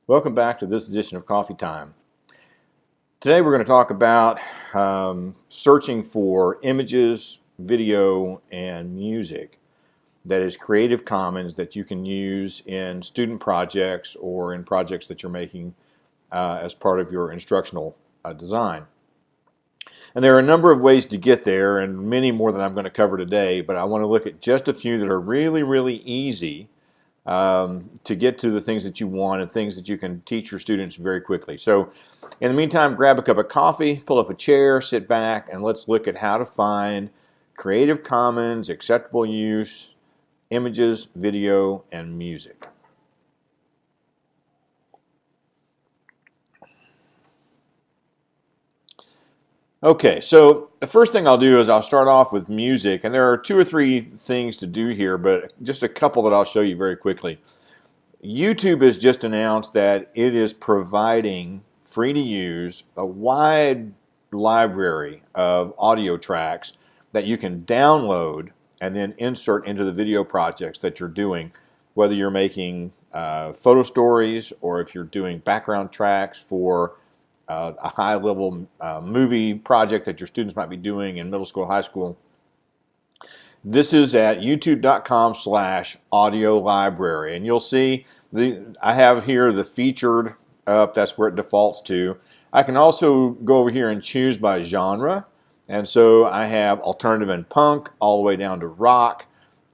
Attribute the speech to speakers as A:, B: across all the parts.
A: Welcome back to this edition of Coffee Time. Today we're going to talk about searching for images, video, and music that is Creative Commons that you can use in student projects or in projects that you're making as part of your instructional design. And there are a number of ways to get there, and many more than I'm going to cover today, but I want to look at just a few that are really, really easy to get to the things that you want and things that you can teach your students very quickly. So in the meantime, grab a cup of coffee, pull up a chair, sit back, and let's look at how to find Creative Commons, acceptable use, images, video, and music. Okay, so the first thing I'll do is I'll start off with music, and there are two or three things to do here, but just a couple that I'll show you very quickly. YouTube has just announced that it is providing free to use a wide library of audio tracks that you can download and then insert into the video projects that you're doing, whether you're making photo stories or if you're doing background tracks for a high-level movie project that your students might be doing in middle school, high school. This is at youtube.com/audio library, and you'll see I have here the featured up. That's where it defaults to. I can also go over here and choose by genre, and so I have alternative and punk all the way down to rock.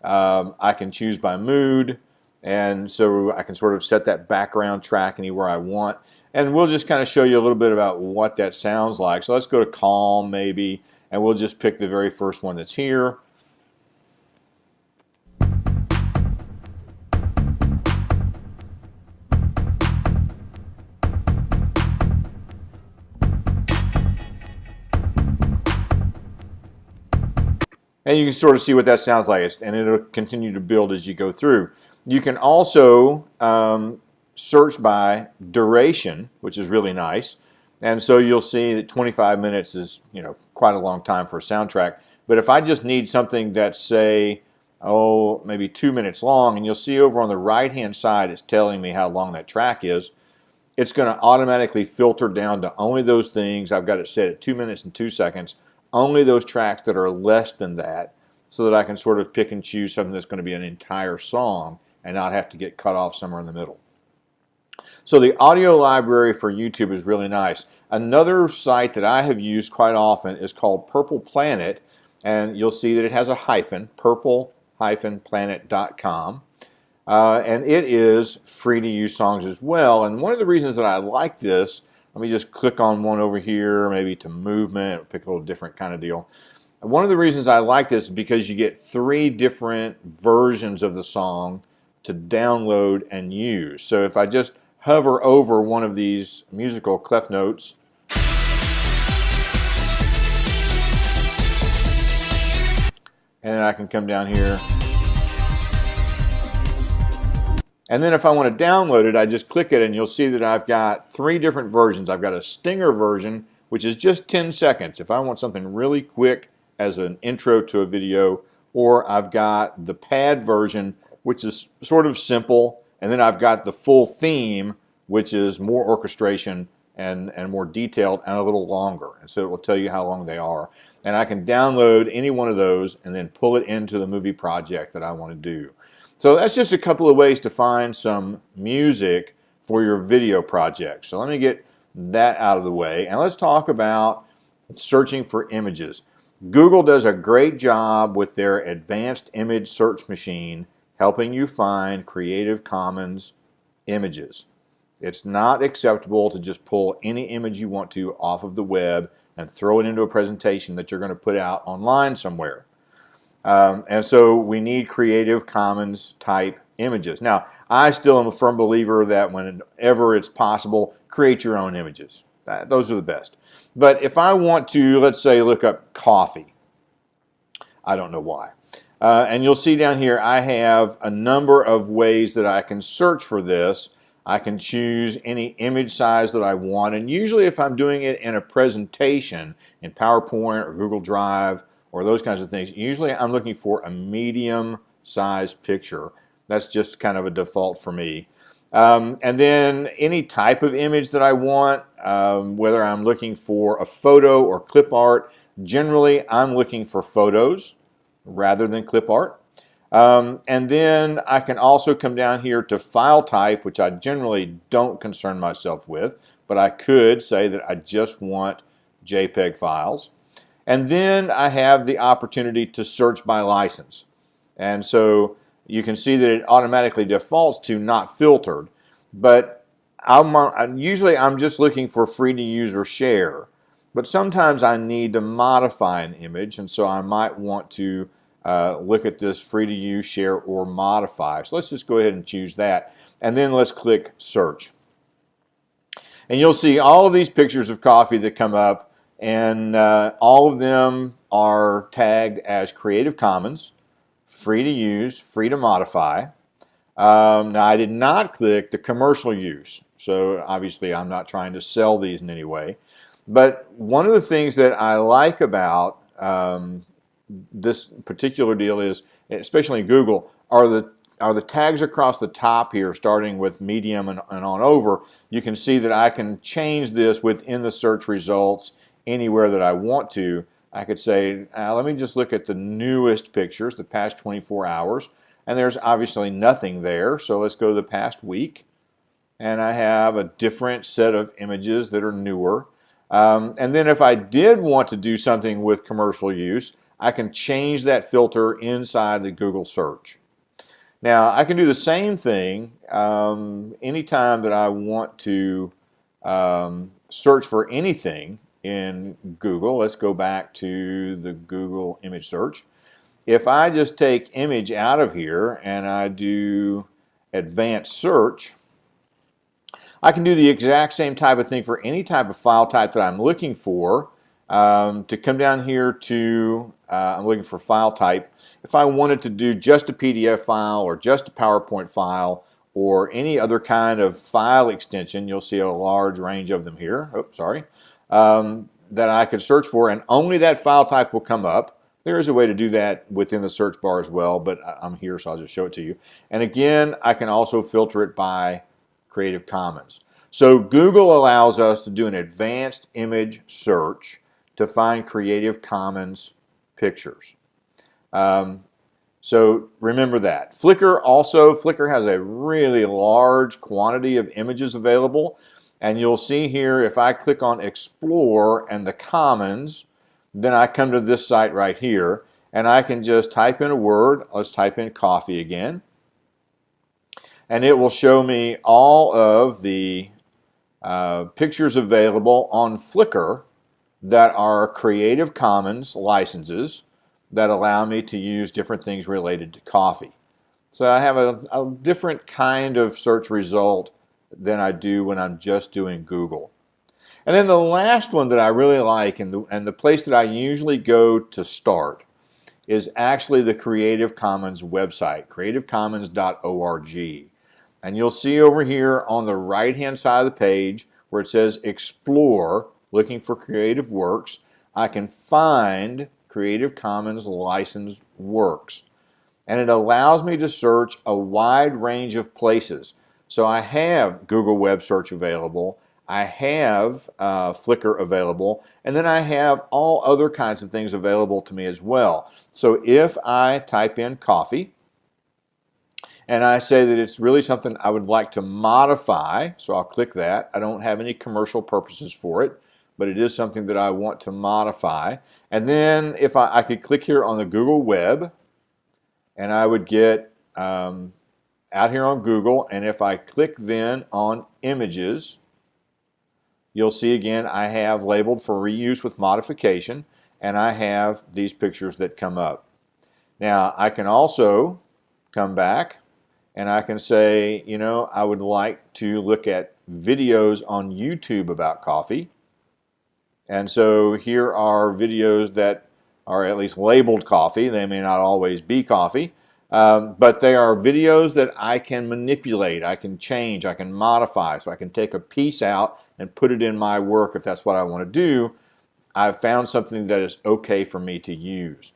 A: I can choose by mood, and so I can sort of set that background track anywhere I want. And we'll just kind of show you a little bit about what that sounds like. So let's go to calm maybe, and we'll just pick the very first one that's here. And you can sort of see what that sounds like, and it'll continue to build as you go through. You can also search by duration, which is really nice, and so you'll see that 25 minutes is quite a long time for a soundtrack. But if I just need something that's, say, maybe 2 minutes long, and you'll see over on the right hand side it's telling me how long that track is, it's going to automatically filter down to only those things. I've got it set at 2 minutes and 2 seconds, only those tracks that are less than that, so that I can sort of pick and choose something that's going to be an entire song and not have to get cut off somewhere in the middle. So the audio library for YouTube is really nice. Another site that I have used quite often is called Purple Planet, and you'll see that it has a hyphen, purple-planet.com, and it is free to use songs as well. And one of the reasons that I like this, let me just click on one over here, maybe to movement, pick a little different kind of deal. And one of the reasons I like this is because you get 3 different versions of the song to download and use. So if I just hover over one of these musical clef notes, and then I can come down here, and then if I want to download it, I just click it, and you'll see that I've got 3 different versions. I've got a stinger version, which is just 10 seconds if I want something really quick as an intro to a video, or I've got the pad version, which is sort of simple, and then I've got the full theme, which is more orchestration and more detailed and a little longer. And so it will tell you how long they are. And I can download any one of those and then pull it into the movie project that I want to do. So that's just a couple of ways to find some music for your video project. So let me get that out of the way. And let's talk about searching for images. Google does a great job with their advanced image search machine helping you find Creative Commons images. It's not acceptable to just pull any image you want to off of the web and throw it into a presentation that you're going to put out online somewhere. And so we need Creative Commons type images. Now, I still am a firm believer that whenever it's possible, create your own images. Those are the best. But if I want to, let's say, look up coffee, I don't know why. And you'll see down here I have a number of ways that I can search for this. I can choose any image size that I want, and usually if I'm doing it in a presentation in PowerPoint or Google Drive or those kinds of things, usually I'm looking for a medium size picture. That's just kind of a default for me. And then any type of image that I want, whether I'm looking for a photo or clip art, generally I'm looking for photos rather than clip art. And then I can also come down here to file type, which I generally don't concern myself with, but I could say that I just want JPEG files. And then I have the opportunity to search by license. And so you can see that it automatically defaults to not filtered, but usually I'm just looking for free to use or share. But sometimes I need to modify an image, and so I might want to look at this free to use, share, or modify. So let's just go ahead and choose that, and then let's click search. And you'll see all of these pictures of coffee that come up, and all of them are tagged as Creative Commons, free to use, free to modify. Now I did not click the commercial use, so obviously I'm not trying to sell these in any way. But one of the things that I like about this particular deal is, especially Google, are the tags across the top here, starting with medium and on over. You can see that I can change this within the search results anywhere that I want to. I could say, let me just look at the newest pictures, the past 24 hours, and there's obviously nothing there, so let's go to the past week, and I have a different set of images that are newer. And then if I did want to do something with commercial use, I can change that filter inside the Google search. Now I can do the same thing anytime that I want to search for anything in Google. Let's go back to the Google image search. If I just take image out of here and I do advanced search, I can do the exact same type of thing for any type of file type that I'm looking for. To come down here to, I'm looking for file type. If I wanted to do just a PDF file or just a PowerPoint file or any other kind of file extension, you'll see a large range of them here. Oops, sorry. That I could search for, and only that file type will come up. There is a way to do that within the search bar as well, but I'm here, so I'll just show it to you. And again, I can also filter it by Creative Commons. So Google allows us to do an advanced image search to find Creative Commons pictures. So remember that. Flickr has a really large quantity of images available. And you'll see here, if I click on Explore and the Commons, then I come to this site right here, and I can just type in a word. Let's type in coffee again. And it will show me all of the pictures available on Flickr that are Creative Commons licenses that allow me to use different things related to coffee. So I have a different kind of search result than I do when I'm just doing Google. And then the last one that I really like, and the place that I usually go to start, is actually the Creative Commons website, creativecommons.org. And you'll see over here on the right-hand side of the page where it says Explore, looking for creative works, I can find Creative Commons licensed works. And it allows me to search a wide range of places. So I have Google Web Search available, I have Flickr available, and then I have all other kinds of things available to me as well. So if I type in coffee, and I say that it's really something I would like to modify, so I'll click that. I don't have any commercial purposes for it, but it is something that I want to modify. And then if I could click here on the Google Web, and I would get out here on Google, and if I click then on images, you'll see again I have labeled for reuse with modification, and I have these pictures that come up. Now I can also come back and I can say, you know, I would like to look at videos on YouTube about coffee. And so here are videos that are at least labeled coffee. They may not always be coffee. But they are videos that I can manipulate, I can change, I can modify, so I can take a piece out and put it in my work if that's what I want to do. I've found something that is okay for me to use.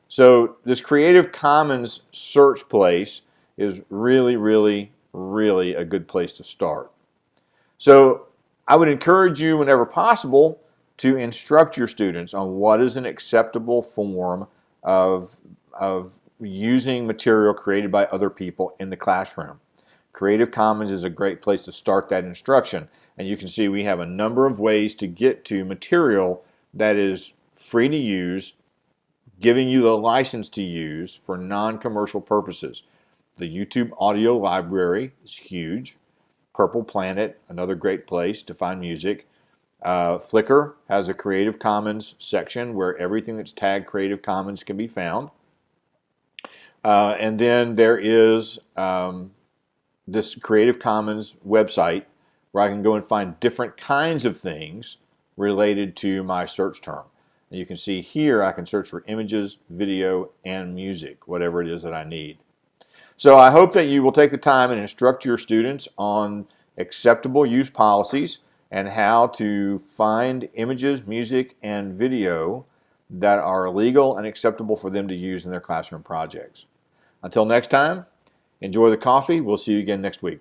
A: So this Creative Commons search place is really, really really a good place to start. So I would encourage you whenever possible to instruct your students on what is an acceptable form of using material created by other people in the classroom. Creative Commons is a great place to start that instruction. And you can see we have a number of ways to get to material that is free to use, giving you the license to use for non-commercial purposes. The YouTube audio library is huge. Purple Planet, another great place to find music. Flickr has a Creative Commons section where everything that's tagged Creative Commons can be found. And then there is this Creative Commons website where I can go and find different kinds of things related to my search term. And you can see here I can search for images, video, and music, whatever it is that I need. So I hope that you will take the time and instruct your students on acceptable use policies and how to find images, music, and video that are legal and acceptable for them to use in their classroom projects. Until next time, enjoy the coffee. We'll see you again next week.